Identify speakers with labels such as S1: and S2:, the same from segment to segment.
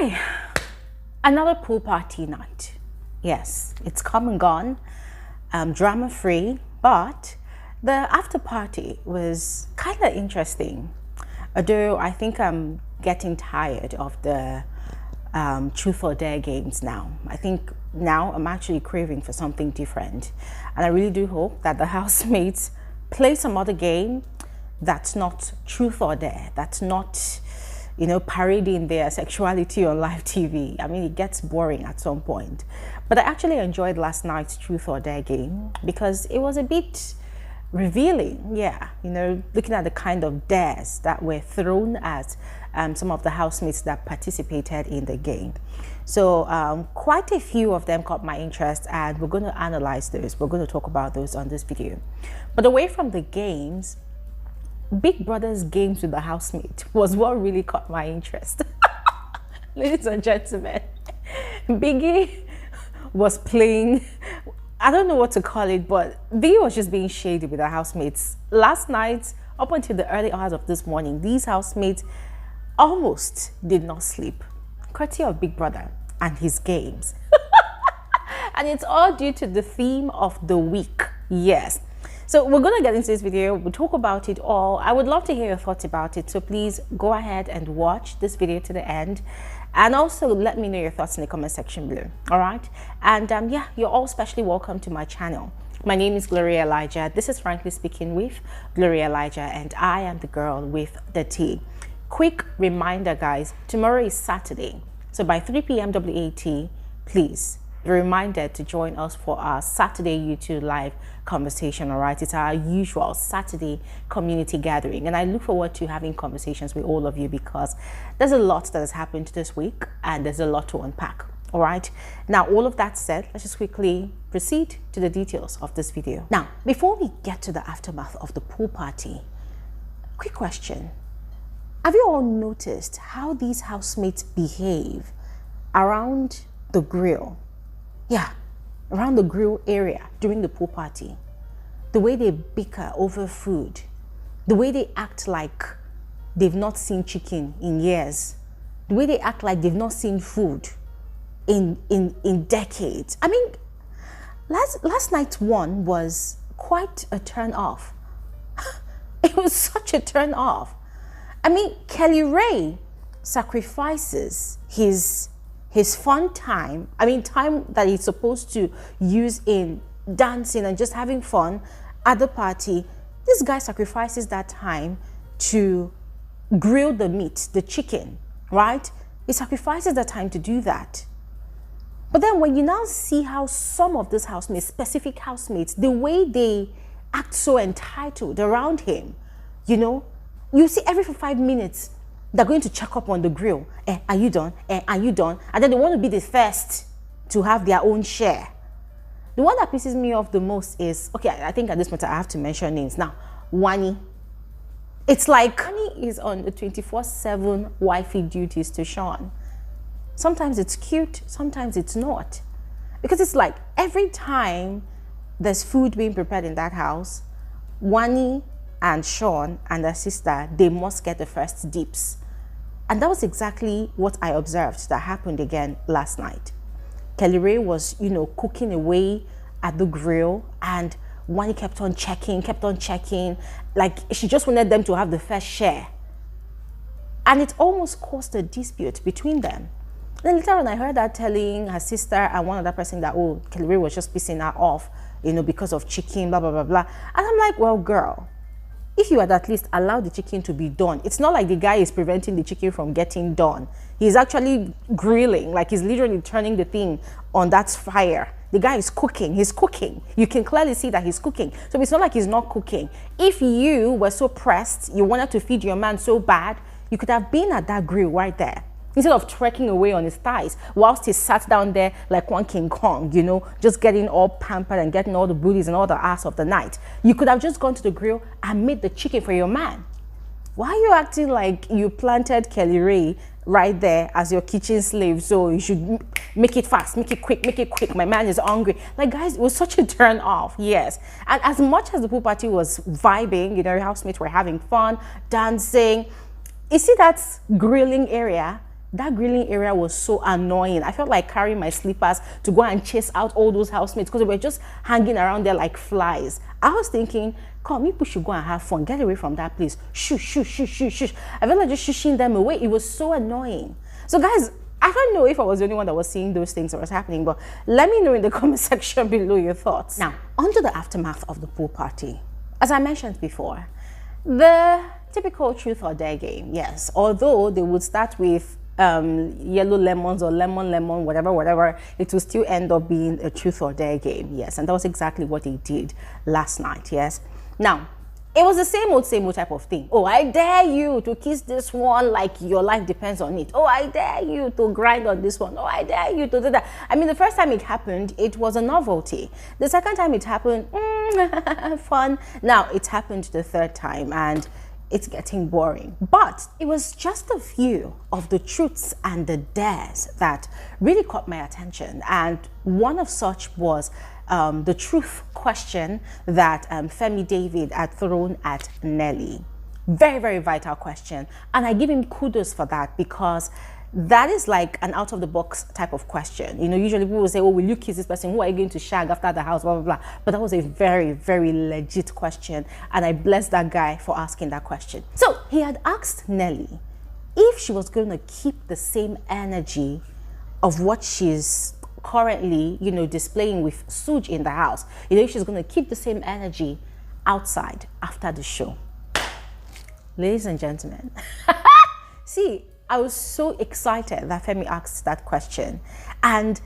S1: Hi, another pool party night. Yes, it's come and gone, drama free, but the after party was kind of interesting. Although I think I'm getting tired of the truth or dare games now. I think now I'm actually craving for something different. And I really do hope that the housemates play some other game that's not truth or dare, that's not, you know, parading their sexuality on live TV. I mean, it gets boring at some point. But I actually enjoyed last night's truth or dare game because it was a bit revealing. Yeah, you know, looking at the kind of dares that were thrown at some of the housemates that participated in the game. So quite a few of them caught my interest, and we're going to analyze those. We're going to talk about those on this video. But away from the games, Big Brother's games with the housemate was what really caught my interest. Ladies and gentlemen, Biggie was playing, I don't know what to call it, but Biggie was just being shady with the housemates. Last night, up until the early hours of this morning, these housemates almost did not sleep, courtesy of Big Brother and his games. And it's all due to the theme of the week. Yes. So we're going to get into this video. We'll talk about it all. I would love to hear your thoughts about it. So please go ahead and watch this video to the end. And also let me know your thoughts in the comment section below. All right. And yeah, you're all specially welcome to my channel. My name is Gloria Elijah. This is Frankly Speaking with Gloria Elijah, and I am the girl with the tea. Quick reminder, guys, tomorrow is Saturday. So by 3 p.m. WAT, please be reminded to join us for our Saturday YouTube live conversation. All right, it's our usual Saturday community gathering, and I look forward to having conversations with all of you because there's a lot that has happened this week and there's a lot to unpack. All right, now all of that said, let's just quickly proceed to the details of this video. Now, before we get to the aftermath of the pool party, quick question: have you all noticed how these housemates behave around the grill? Yeah, around the grill area during the pool party. The way they bicker over food, the way they act like they've not seen chicken in years, the way they act like they've not seen food in decades. I mean, last night's one was quite a turn off. It was such a turn off. I mean, Kelly Ray sacrifices his fun time, I mean time that he's supposed to use in dancing and just having fun at the party. This guy sacrifices that time to grill the meat, the chicken, right? He sacrifices that time to do that. But then when you now see how some of these housemates, specific housemates, the way they act so entitled around him, you know, you see every 5 minutes, they're going to check up on the grill. Are you done? Are you done? And then they want to be the first to have their own share. The one that pisses me off the most is, okay, I think at this point I have to mention names. Now, Wani. It's like Wani is on the 24/7 wifey duties to Sean. Sometimes it's cute, sometimes it's not. Because it's like every time there's food being prepared in that house, Wani and Sean and their sister, they must get the first dips. And that was exactly what I observed that happened again last night. Kelly Ray was, you know, cooking away at the grill, and Wani kept on checking, like she just wanted them to have the first share. And it almost caused a dispute between them. Then later on, I heard her telling her sister and one other person that, oh, Kelly Ray was just pissing her off, you know, because of chicken, blah, blah, blah, blah. And I'm like, well, girl, if you had at least allowed the chicken to be done, it's not like the guy is preventing the chicken from getting done. He's actually grilling, like he's literally turning the thing on that fire. The guy is cooking, he's cooking. You can clearly see that he's cooking. So it's not like he's not cooking. If you were so pressed, you wanted to feed your man so bad, you could have been at that grill right there, instead of trekking away on his thighs whilst he sat down there like one King Kong, you know, just getting all pampered and getting all the booties and all the ass of the night. You could have just gone to the grill and made the chicken for your man. Why are you acting like you planted Kelly Ray right there as your kitchen slave? So you should make it fast, make it quick. My man is hungry. Like, guys, it was such a turn off. Yes. And as much as the pool party was vibing, you know, housemates were having fun, dancing. You see that grilling area? that grilling area was so annoying. I felt like carrying my slippers to go and chase out all those housemates because they were just hanging around there like flies. I was thinking, come, people should go and have fun. Get away from that place. Shush, shush, shush, shush, shush. I felt like just shushing them away. It was so annoying. So guys, I don't know if I was the only one that was seeing those things that was happening, but let me know in the comment section below your thoughts. Now, onto the aftermath of the pool party. As I mentioned before, the typical truth or dare game, yes. Although they would start with yellow lemons or lemon, whatever, it will still end up being a truth or dare game, yes. And that was exactly what they did last night, yes. Now, it was the same old type of thing. Oh, I dare you to kiss this one like your life depends on it. Oh, I dare you to grind on this one. Oh, I dare you to do that. I mean, the first time it happened, it was a novelty. The second time it happened, fun. Now, it happened the third time, and it's getting boring. But it was just a few of the truths and the dares that really caught my attention. And one of such was the truth question that Fairme David had thrown at Nelly. Very, very vital question. And I give him kudos for that, because that is like an out-of-the-box type of question. You know, usually people will say, oh, will you kiss this person? Who are you going to shag after the house? Blah, blah, blah. But that was a very, very legit question. And I bless that guy for asking that question. So he had asked Nelly if she was going to keep the same energy of what she's currently, you know, displaying with Suge in the house. You know, if she's going to keep the same energy outside after the show. Ladies and gentlemen, see, I was so excited that Fairme asked that question. And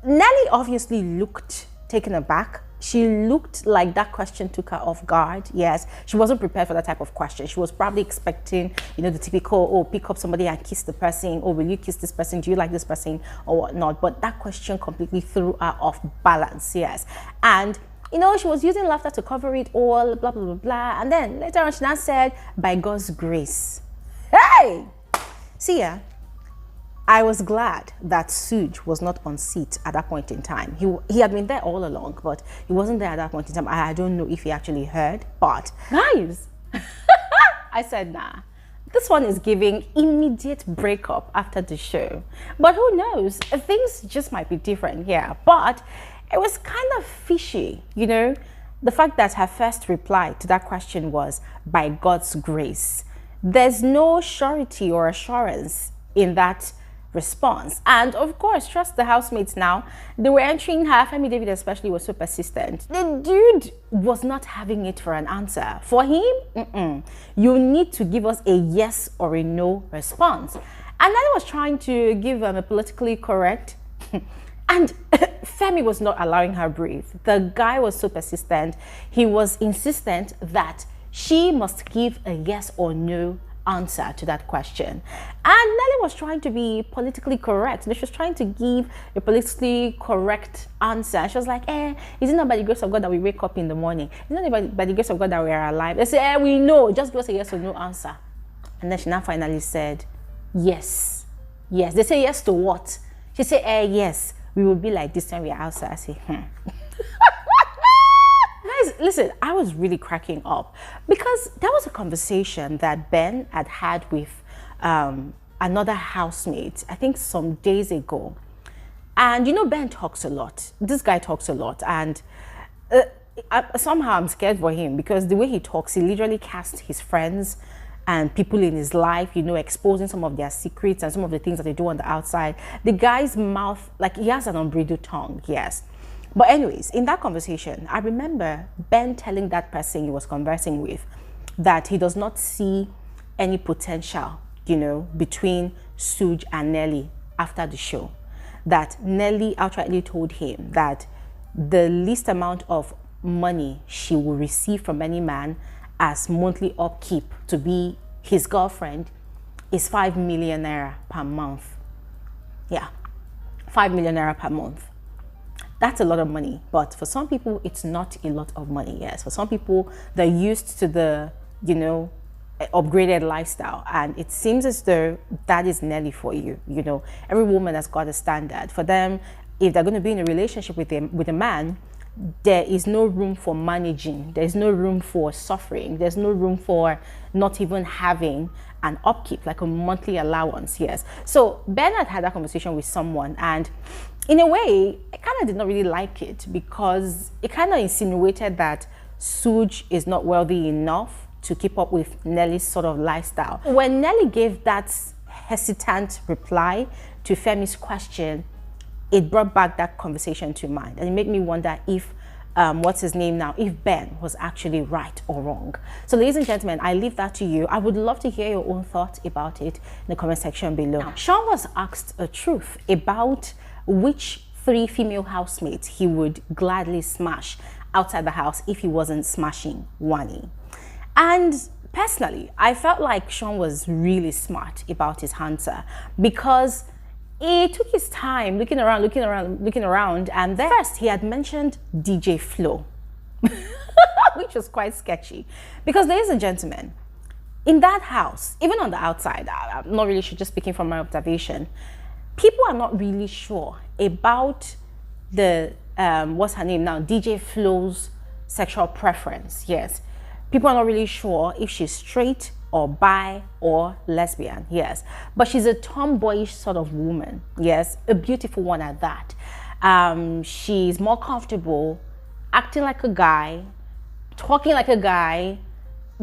S1: Nelly obviously looked taken aback. She looked like that question took her off guard. Yes, she wasn't prepared for that type of question. She was probably expecting, you know, the typical, oh, pick up somebody and kiss the person. Oh, will you kiss this person? Do you like this person or whatnot? But that question completely threw her off balance. Yes. And, you know, she was using laughter to cover it all, blah, blah, blah, blah. And then later on, she now said, by God's grace. Hey! See ya. I was glad that Suge was not on seat at that point in time. He had been there all along, but he wasn't there at that point in time. I don't know if he actually heard, but guys, I said, nah, this one is giving immediate breakup after the show. But who knows? Things just might be different here. But it was kind of fishy, you know, the fact that her first reply to that question was, by God's grace. There's no surety or assurance in that response. And of course, trust the housemates now. They were entering her. Fairme David especially was so persistent. The dude was not having it for an answer. For him, you need to give us a yes or a no response. And Nelly was trying to give a politically correct and Fairme was not allowing her breathe. The guy was so persistent. He was insistent that she must give a yes or no answer to that question. And Nelly was trying to be politically correct. She was trying to give a politically correct answer. She was like, is it not by the grace of God that we wake up in the morning? Is it not by the grace of God that we are alive? They say, we know. Just give us a yes or no answer. And then she now finally said, yes. Yes. They say yes to what? She said, yes. We will be like this when we are outside. I say, Guys, listen, I was really cracking up because there was a conversation that Ben had with another housemate, I think some days ago. And you know, Ben talks a lot. This guy talks a lot. And somehow I'm scared for him because the way he talks, he literally casts his friends and people in his life, you know, exposing some of their secrets and some of the things that they do on the outside. The guy's mouth, like he has an unbridled tongue, yes. But anyways, in that conversation, I remember Ben telling that person he was conversing with that he does not see any potential, you know, between Suge and Nelly after the show. That Nelly outrightly told him that the least amount of money she will receive from any man as monthly upkeep to be his girlfriend is 5 million naira per month. Yeah, 5 million naira per month. That's a lot of money, but for some people, it's not a lot of money. Yes, for some people, they're used to the, you know, upgraded lifestyle, and it seems as though that is Nelly for you. You know, every woman has got a standard. For them, if they're going to be in a relationship with a man, there is no room for managing. There's no room for suffering. There's no room for not even having an upkeep, like a monthly allowance. Yes. So Bernard had that conversation with someone, and in a way, I kind of did not really like it, because it kind of insinuated that Suge is not wealthy enough to keep up with Nelly's sort of lifestyle. When Nelly gave that hesitant reply to Fairme's question, it brought back that conversation to mind, and it made me wonder if what's his name now, if Ben was actually right or wrong. So ladies and gentlemen, I leave that to you. I would love to hear your own thoughts about it in the comment section below. Now, Sean was asked a truth about which 3 female housemates he would gladly smash outside the house if he wasn't smashing Wani. And personally, I felt like Sean was really smart about his answer, because he took his time looking around, and then first he had mentioned DJ Flo, which was quite sketchy. Because ladies and gentlemen, in that house, even on the outside, I'm not really sure, just speaking from my observation, people are not really sure about the, what's her name now, DJ Flo's sexual preference. Yes. People are not really sure if she's straight or bi or lesbian. Yes. But she's a tomboyish sort of woman. Yes. A beautiful one at that. She's more comfortable acting like a guy, talking like a guy,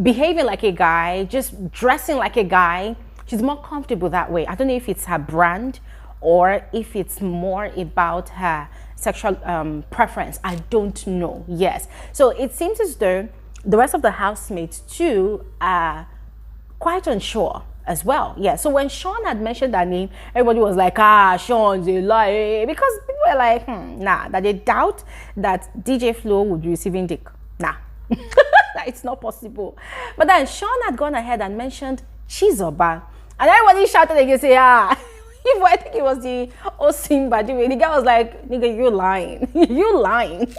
S1: behaving like a guy, just dressing like a guy. She's more comfortable that way. I don't know if it's her brand or if it's more about her sexual preference. I don't know. Yes. So it seems as though the rest of the housemates too are quite unsure as well. Yeah. So when Sean had mentioned that name, everybody was like, ah, Sean's a lie. Because people were like, nah, that they doubt that DJ Flo would be receiving dick. Nah. It's not possible. But then Sean had gone ahead and mentioned Chizoba. And everybody shouted again, say, ah. I think it was the Osimba. The guy was like, nigga, you're lying. You're lying.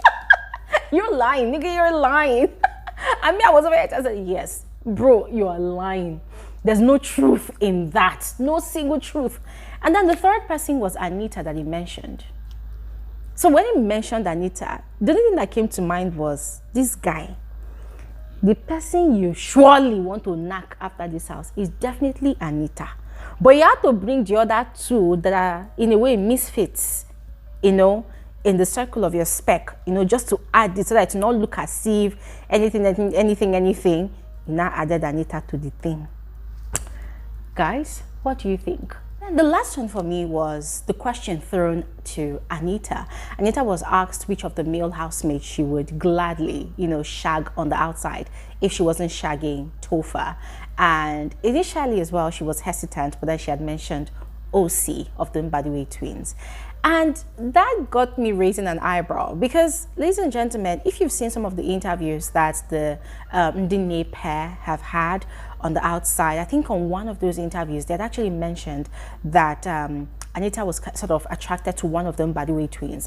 S1: You're lying. Nigga, you're lying. I mean, I was over here. I said, yes, bro, you are lying. There's no truth in that. No single truth. And then the third person was Anita that he mentioned. So when he mentioned Anita, the only thing that came to mind was this guy. The person you surely want to knock after this house is definitely Anita. But you have to bring the other two that are, in a way, misfits, you know, in the circle of your spec, you know, just to add this so that it not look as if anything, you now added Anita to the thing. Guys, what do you think? And the last one for me was the question thrown to Anita. Anita was asked which of the male housemates she would gladly, you know, shag on the outside if she wasn't shagging Topher. And initially as well, she was hesitant, but then she had mentioned OC of the Mbadiwe twins. And that got me raising an eyebrow, because, ladies and gentlemen, if you've seen some of the interviews that the Ndi Nne pair have had on the outside, I think on one of those interviews, they had actually mentioned that Anita was sort of attracted to one of the Mbadiwe twins.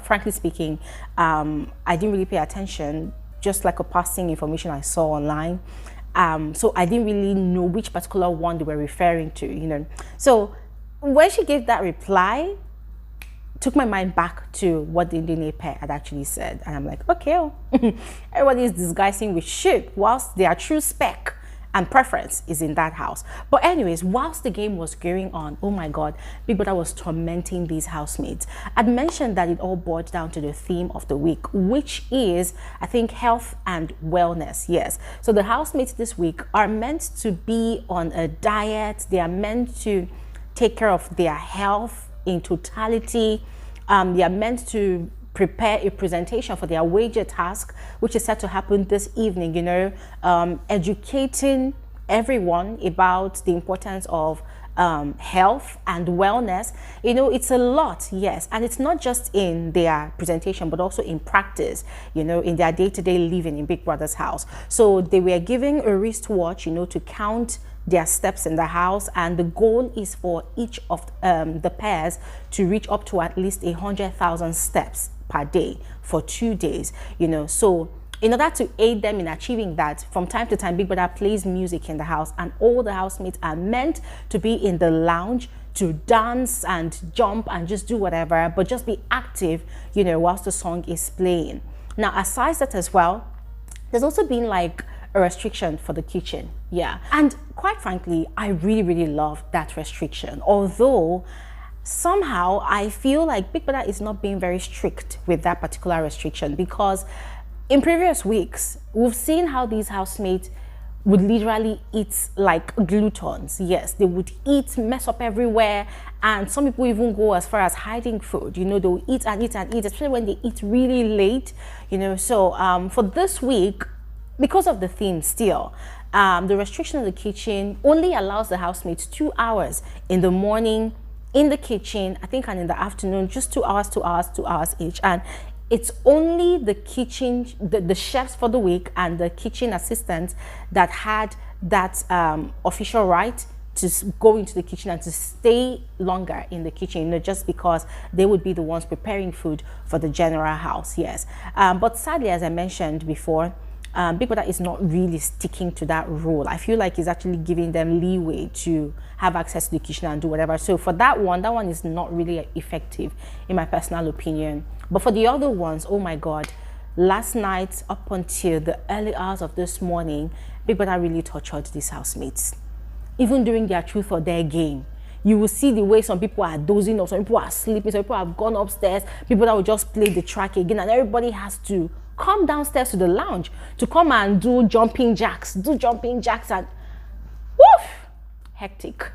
S1: Frankly speaking, I didn't really pay attention, just like a passing information I saw online. So I didn't really know which particular one they were referring to, you know. So when she gave that reply, took my mind back to what the Ndi Nne pair had actually said. And I'm like, okay, everybody is disguising with shit whilst their true spec and preference is in that house. But anyways, whilst the game was going on, oh my God, Big Brother was tormenting these housemates. I'd mentioned that it all boiled down to the theme of the week, which is, I think, health and wellness. Yes. So the housemates this week are meant to be on a diet. They are meant to take care of their health in totality. They are meant to prepare a presentation for their wager task, which is set to happen this evening, you know, educating everyone about the importance of health and wellness. You know, it's a lot, yes, and it's not just in their presentation but also in practice, you know, in their day-to-day living in Big Brother's house. So they were giving a wristwatch, you know, to count their steps in the house, and the goal is for each of the pairs to reach up to at least 100,000 steps per day for 2 days, you know. So in order to aid them in achieving that, from time to time Big Brother plays music in the house, and all the housemates are meant to be in the lounge to dance and jump and just do whatever, but just be active, you know, whilst the song is playing. Now, aside that as well, there's also been like a restriction for the kitchen. Yeah. And quite frankly, I really love that restriction. Although somehow I feel like Big Brother is not being very strict with that particular restriction, because in previous weeks, we've seen how these housemates would literally eat like gluttons. Yes, they would eat, mess up everywhere, and some people even go as far as hiding food. You know, they'll eat and eat and eat, especially when they eat really late, you know. So for this week, because of the theme still, the restriction of the kitchen only allows the housemates 2 hours in the morning in the kitchen, I think, and in the afternoon, just 2 hours, 2 hours, 2 hours each. And it's only the kitchen, the chefs for the week and the kitchen assistants that had that official right to go into the kitchen and to stay longer in the kitchen, you know, just because they would be the ones preparing food for the general house. Yes. But sadly, as I mentioned before, Big Brother is not really sticking to that rule. I feel like it's actually giving them leeway to have access to the kitchen and do whatever. So for that one is not really effective in my personal opinion. But for the other ones, oh my God, last night up until the early hours of this morning, Big Brother really tortured these housemates. Even during their truth or dare game, you will see the way some people are dozing off, some people are sleeping, some people have gone upstairs, people that will just play the track again, and everybody has to come downstairs to the lounge to come and do jumping jacks, and woof, hectic.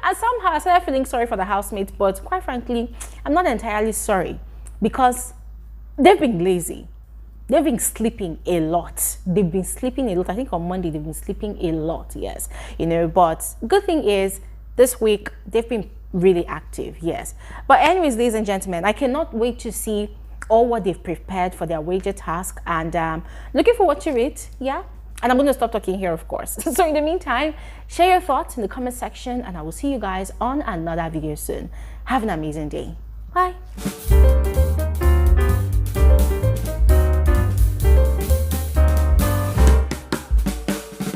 S1: And somehow I started feeling sorry for the housemates, but quite frankly, I'm not entirely sorry, because they've been lazy. They've been sleeping a lot. They've been sleeping a lot. I think on Monday they've been sleeping a lot, yes. You know, but good thing is this week they've been really active, yes. But anyways, ladies and gentlemen, I cannot wait to see all what they've prepared for their wager task, and looking forward to it, yeah. And I'm going to stop talking here, of course. So in the meantime, share your thoughts in the comment section, and I will see you guys on another video soon. Have an amazing day. Bye.